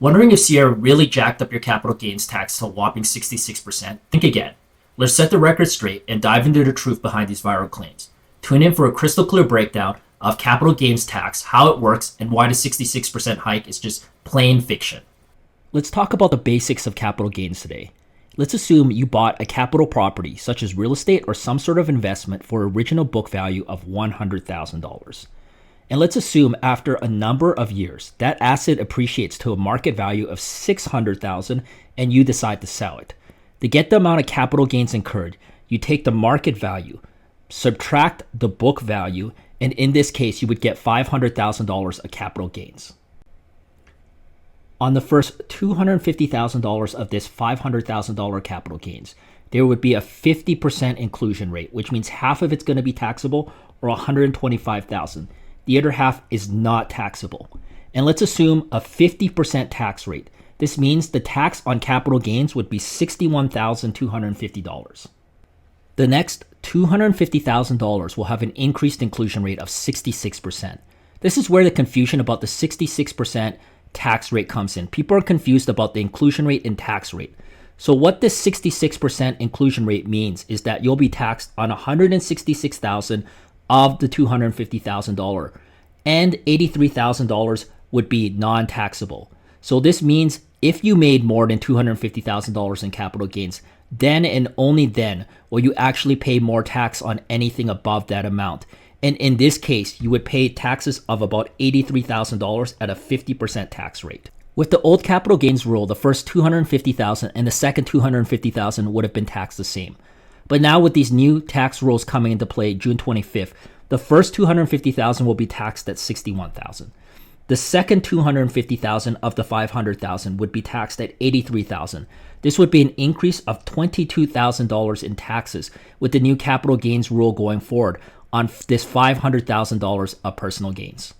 Wondering if Sierra really jacked up your capital gains tax to a whopping 66%? Think again. Let's set the record straight and dive into the truth behind these viral claims. Tune in for a crystal clear breakdown of capital gains tax, how it works, and why the 66% hike is just plain fiction. Let's talk about the basics of capital gains today. Let's assume you bought a capital property, such as real estate or some sort of investment, for original book value of $100,000. And let's assume after a number of years, that asset appreciates to a market value of $600,000 and you decide to sell it. To get the amount of capital gains incurred, you take the market value, subtract the book value, and in this case, you would get $500,000 of capital gains. On the first $250,000 of this $500,000 capital gains, there would be a 50% inclusion rate, which means half of it's going to be taxable, or $125,000. The other half is not taxable. And let's assume a 50% tax rate. This means the tax on capital gains would be $61,250. The next $250,000 will have an increased inclusion rate of 66%. This is where the confusion about the 66% tax rate comes in. People are confused about the inclusion rate and tax rate. So what this 66% inclusion rate means is that you'll be taxed on $166,000 of the $250,000, and $83,000 would be non-taxable. So this means if you made more than $250,000 in capital gains, then and only then will you actually pay more tax on anything above that amount. And in this case, you would pay taxes of about $83,000 at a 50% tax rate. With the old capital gains rule, the first $250,000 and the second $250,000 would have been taxed the same. But now with these new tax rules coming into play June 25th, the first $250,000 will be taxed at $61,000. The second $250,000 of the $500,000 would be taxed at $83,000. This would be an increase of $22,000 in taxes with the new capital gains rule going forward on this $500,000 of personal gains.